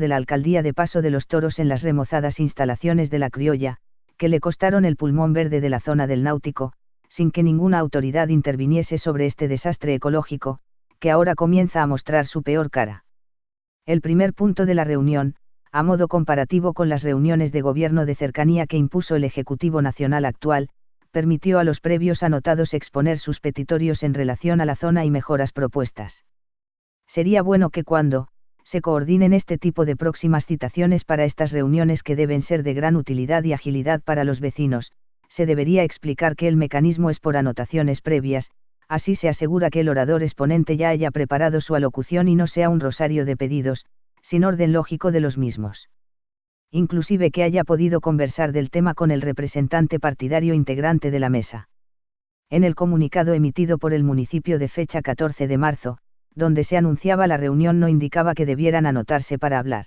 de la alcaldía de Paso de los Toros en las remozadas instalaciones de La Criolla, que le costaron el pulmón verde de la zona del Náutico, sin que ninguna autoridad interviniese sobre este desastre ecológico, que ahora comienza a mostrar su peor cara. El primer punto de la reunión, a modo comparativo con las reuniones de gobierno de cercanía que impuso el Ejecutivo Nacional actual, permitió a los previos anotados exponer sus petitorios en relación a la zona y mejoras propuestas. Sería bueno que cuando se coordinen este tipo de próximas citaciones para estas reuniones que deben ser de gran utilidad y agilidad para los vecinos, se debería explicar que el mecanismo es por anotaciones previas, así se asegura que el orador exponente ya haya preparado su alocución y no sea un rosario de pedidos, sin orden lógico de los mismos. Inclusive que haya podido conversar del tema con el representante partidario integrante de la mesa. En el comunicado emitido por el municipio de fecha 14 de marzo, donde se anunciaba la reunión no indicaba que debieran anotarse para hablar.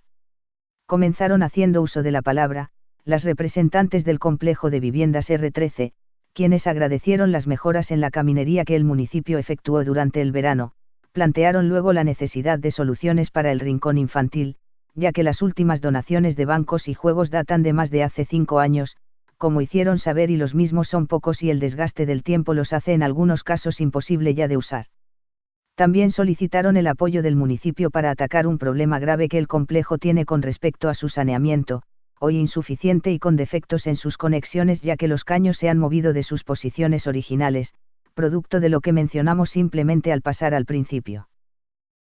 Comenzaron haciendo uso de la palabra, las representantes del complejo de viviendas R13, quienes agradecieron las mejoras en la caminería que el municipio efectuó durante el verano, plantearon luego la necesidad de soluciones para el rincón infantil, ya que las últimas donaciones de bancos y juegos datan de más de hace 5 años, como hicieron saber, y los mismos son pocos y el desgaste del tiempo los hace en algunos casos imposible ya de usar. También solicitaron el apoyo del municipio para atacar un problema grave que el complejo tiene con respecto a su saneamiento, hoy insuficiente y con defectos en sus conexiones ya que los caños se han movido de sus posiciones originales, producto de lo que mencionamos simplemente al pasar al principio.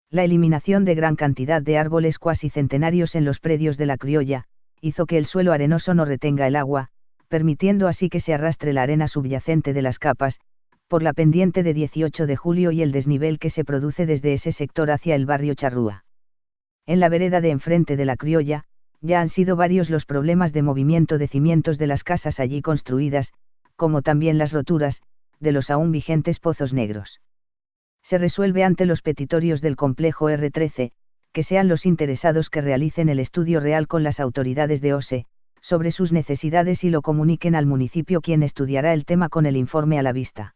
La eliminación de gran cantidad de árboles cuasi centenarios en los predios de La Criolla, hizo que el suelo arenoso no retenga el agua, permitiendo así que se arrastre la arena subyacente de las capas, por la pendiente de 18 de julio y el desnivel que se produce desde ese sector hacia el barrio Charrúa. En la vereda de enfrente de La Criolla, ya han sido varios los problemas de movimiento de cimientos de las casas allí construidas, como también las roturas, de los aún vigentes pozos negros. Se resuelve ante los petitorios del complejo R13, que sean los interesados que realicen el estudio real con las autoridades de OSE, sobre sus necesidades y lo comuniquen al municipio, quien estudiará el tema con el informe a la vista.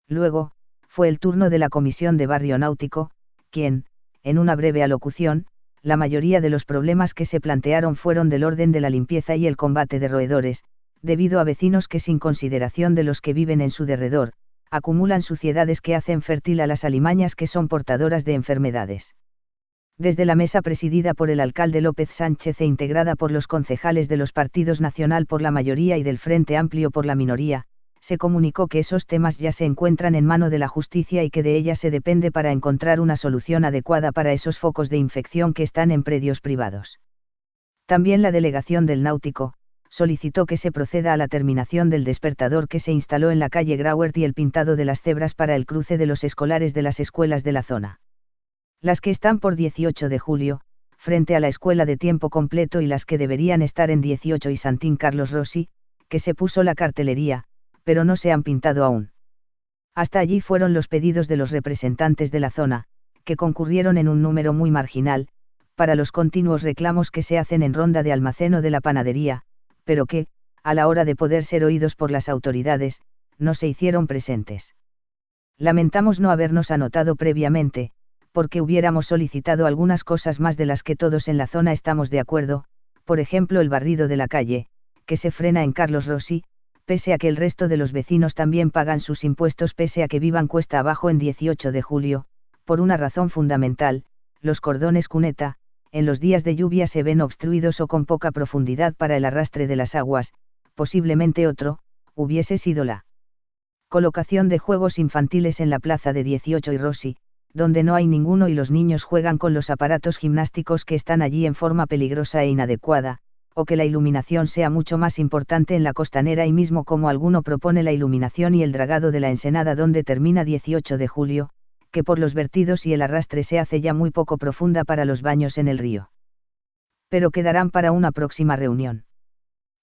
Luego, fue el turno de la Comisión de Barrio Náutico, quien, en una breve alocución, la mayoría de los problemas que se plantearon fueron del orden de la limpieza y el combate de roedores, debido a vecinos que sin consideración de los que viven en su derredor, acumulan suciedades que hacen fértil a las alimañas que son portadoras de enfermedades. Desde la mesa presidida por el alcalde López Sánchez e integrada por los concejales de los partidos Nacional por la mayoría y del Frente Amplio por la minoría, se comunicó que esos temas ya se encuentran en mano de la justicia y que de ella se depende para encontrar una solución adecuada para esos focos de infección que están en predios privados. También la delegación del Náutico solicitó que se proceda a la terminación del despertador que se instaló en la calle Grauert y el pintado de las cebras para el cruce de los escolares de las escuelas de la zona. Las que están por 18 de julio, frente a la escuela de tiempo completo, y las que deberían estar en 18 y Santín Carlos Rossi, que se puso la cartelería, pero no se han pintado aún. Hasta allí fueron los pedidos de los representantes de la zona, que concurrieron en un número muy marginal, para los continuos reclamos que se hacen en Ronda de Almacén o de la panadería, pero que, a la hora de poder ser oídos por las autoridades, no se hicieron presentes. Lamentamos no habernos anotado previamente, porque hubiéramos solicitado algunas cosas más de las que todos en la zona estamos de acuerdo, por ejemplo el barrido de la calle, que se frena en Carlos Rossi, pese a que el resto de los vecinos también pagan sus impuestos, pese a que vivan cuesta abajo en 18 de julio, por una razón fundamental: los cordones cuneta, en los días de lluvia se ven obstruidos o con poca profundidad para el arrastre de las aguas. Posiblemente otro hubiese sido la colocación de juegos infantiles en la plaza de 18 y Rossi, donde no hay ninguno y los niños juegan con los aparatos gimnásticos que están allí en forma peligrosa e inadecuada, o que la iluminación sea mucho más importante en la costanera y mismo como alguno propone la iluminación y el dragado de la Ensenada donde termina 18 de julio, que por los vertidos y el arrastre se hace ya muy poco profunda para los baños en el río. Pero quedarán para una próxima reunión.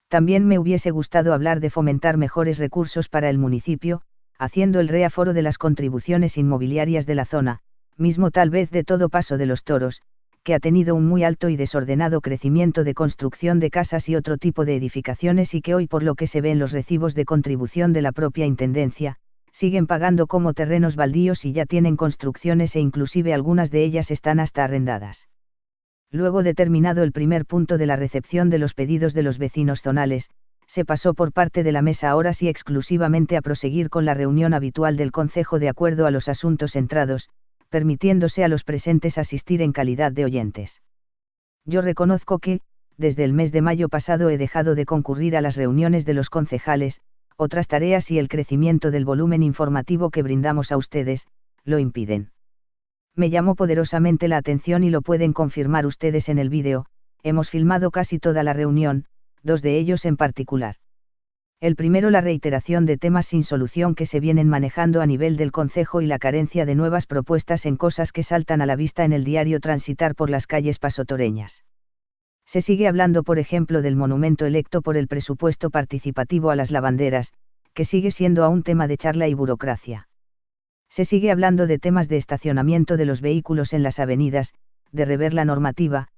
También me hubiese gustado hablar de fomentar mejores recursos para el municipio, haciendo el reaforo de las contribuciones inmobiliarias de la zona, mismo tal vez de todo Paso de los Toros, que ha tenido un muy alto y desordenado crecimiento de construcción de casas y otro tipo de edificaciones y que hoy, por lo que se ve en los recibos de contribución de la propia Intendencia, siguen pagando como terrenos baldíos y ya tienen construcciones e inclusive algunas de ellas están hasta arrendadas. Luego de terminado el primer punto de la recepción de los pedidos de los vecinos zonales, se pasó por parte de la mesa ahora sí exclusivamente a proseguir con la reunión habitual del Concejo de acuerdo a los asuntos centrados, permitiéndose a los presentes asistir en calidad de oyentes. Yo reconozco que, desde el mes de mayo pasado he dejado de concurrir a las reuniones de los concejales, otras tareas y el crecimiento del volumen informativo que brindamos a ustedes, lo impiden. Me llamó poderosamente la atención y lo pueden confirmar ustedes en el vídeo, hemos filmado casi toda la reunión, dos de ellos en particular. El primero, la reiteración de temas sin solución que se vienen manejando a nivel del concejo y la carencia de nuevas propuestas en cosas que saltan a la vista en el diario transitar por las calles pasotoreñas. Se sigue hablando, por ejemplo, del monumento electo por el presupuesto participativo a las lavanderas, que sigue siendo aún tema de charla y burocracia. Se sigue hablando de temas de estacionamiento de los vehículos en las avenidas, de rever la normativa,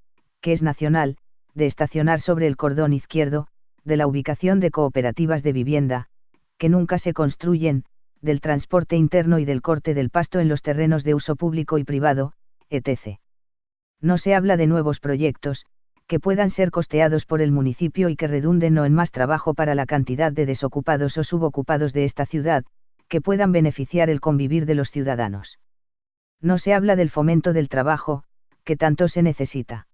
que es nacional, de estacionar sobre el cordón izquierdo, de la ubicación de cooperativas de vivienda, que nunca se construyen, del transporte interno y del corte del pasto en los terrenos de uso público y privado, etc. No se habla de nuevos proyectos, que puedan ser costeados por el municipio y que redunden no en más trabajo para la cantidad de desocupados o subocupados de esta ciudad, que puedan beneficiar el convivir de los ciudadanos. No se habla del fomento del trabajo, que tanto se necesita.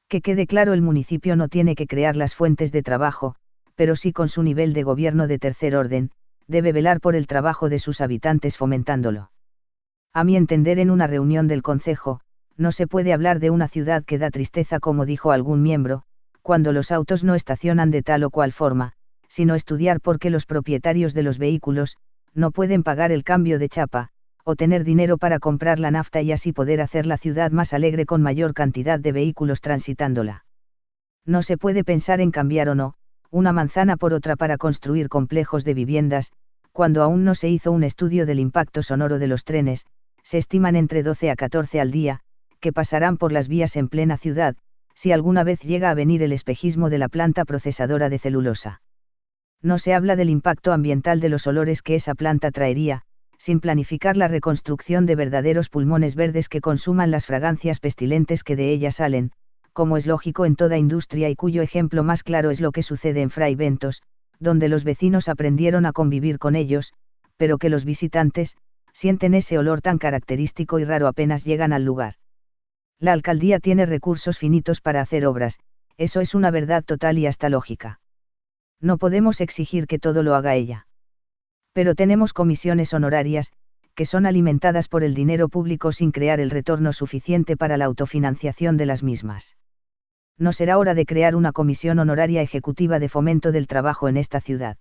Que quede claro, el municipio no tiene que crear las fuentes de trabajo, pero sí con su nivel de gobierno de tercer orden, debe velar por el trabajo de sus habitantes fomentándolo. A mi entender, en una reunión del concejo, no se puede hablar de una ciudad que da tristeza, como dijo algún miembro, cuando los autos no estacionan de tal o cual forma, sino estudiar por qué los propietarios de los vehículos no pueden pagar el cambio de chapa, o tener dinero para comprar la nafta y así poder hacer la ciudad más alegre con mayor cantidad de vehículos transitándola. No se puede pensar en cambiar o no, una manzana por otra para construir complejos de viviendas, cuando aún no se hizo un estudio del impacto sonoro de los trenes, se estiman entre 12 a 14 al día, que pasarán por las vías en plena ciudad, si alguna vez llega a venir el espejismo de la planta procesadora de celulosa. No se habla del impacto ambiental de los olores que esa planta traería, sin planificar la reconstrucción de verdaderos pulmones verdes que consuman las fragancias pestilentes que de ella salen, como es lógico en toda industria y cuyo ejemplo más claro es lo que sucede en Fray Bentos, donde los vecinos aprendieron a convivir con ellos, pero que los visitantes sienten ese olor tan característico y raro apenas llegan al lugar. La alcaldía tiene recursos finitos para hacer obras, eso es una verdad total y hasta lógica. No podemos exigir que todo lo haga ella. Pero tenemos comisiones honorarias, que son alimentadas por el dinero público sin crear el retorno suficiente para la autofinanciación de las mismas. ¿No será hora de crear una comisión honoraria ejecutiva de fomento del trabajo en esta ciudad?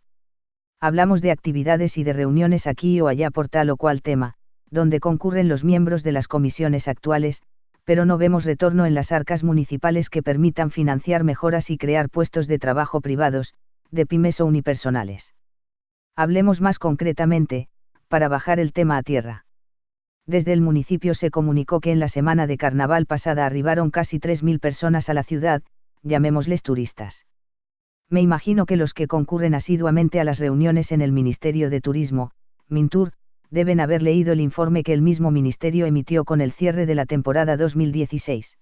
Hablamos de actividades y de reuniones aquí o allá por tal o cual tema, donde concurren los miembros de las comisiones actuales, pero no vemos retorno en las arcas municipales que permitan financiar mejoras y crear puestos de trabajo privados, de pymes o unipersonales. Hablemos más concretamente, para bajar el tema a tierra. Desde el municipio se comunicó que en la semana de carnaval pasada arribaron casi 3.000 personas a la ciudad, llamémosles turistas. Me imagino que los que concurren asiduamente a las reuniones en el Ministerio de Turismo, Mintur, deben haber leído el informe que el mismo ministerio emitió con el cierre de la temporada 2016.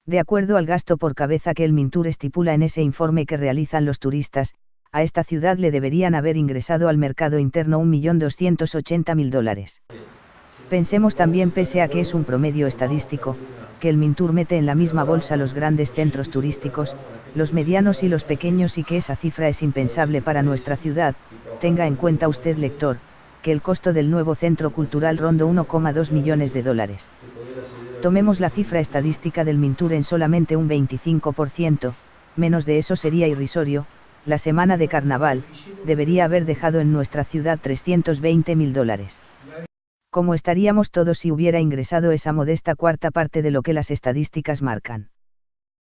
De acuerdo al gasto por cabeza que el Mintur estipula en ese informe que realizan los turistas, a esta ciudad le deberían haber ingresado al mercado interno $1.280.000. Pensemos también, pese a que es un promedio estadístico, que el Mintur mete en la misma bolsa los grandes centros turísticos, los medianos y los pequeños, y que esa cifra es impensable para nuestra ciudad. Tenga en cuenta usted, lector, que el costo del nuevo centro cultural ronda $1,2 millones. Tomemos la cifra estadística del Mintur en solamente un 25%, menos de eso sería irrisorio. La semana de carnaval debería haber dejado en nuestra ciudad $320.000. ¿Cómo estaríamos todos si hubiera ingresado esa modesta cuarta parte de lo que las estadísticas marcan?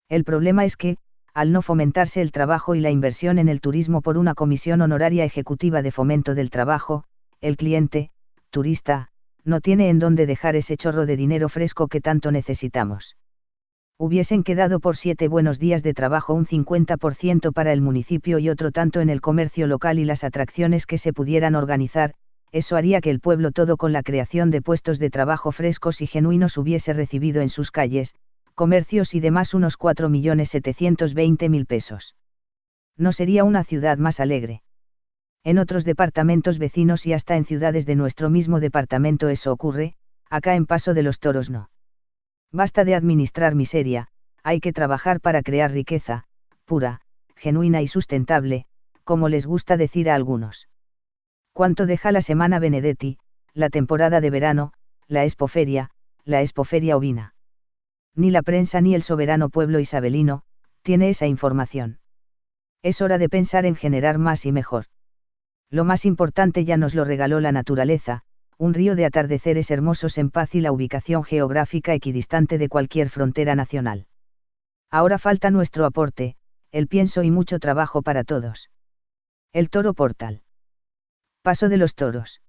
El problema es que, al no fomentarse el trabajo y la inversión en el turismo por una comisión honoraria ejecutiva de fomento del trabajo, el cliente, turista, no tiene en dónde dejar ese chorro de dinero fresco que tanto necesitamos. Hubiesen quedado por 7 buenos días de trabajo un 50% para el municipio y otro tanto en el comercio local y las atracciones que se pudieran organizar. Eso haría que el pueblo todo, con la creación de puestos de trabajo frescos y genuinos, hubiese recibido en sus calles, comercios y demás unos 4.720.000 pesos. No sería una ciudad más alegre. En otros departamentos vecinos y hasta en ciudades de nuestro mismo departamento eso ocurre, acá en Paso de los Toros no. Basta de administrar miseria, hay que trabajar para crear riqueza, pura, genuina y sustentable, como les gusta decir a algunos. ¿Cuánto deja la semana Benedetti, la temporada de verano, la expoferia ovina? Ni la prensa ni el soberano pueblo isabelino tiene esa información. Es hora de pensar en generar más y mejor. Lo más importante ya nos lo regaló la naturaleza, un río de atardeceres hermosos en paz y la ubicación geográfica equidistante de cualquier frontera nacional. Ahora falta nuestro aporte, el pienso y mucho trabajo para todos. El Toro Portal. Paso de los Toros.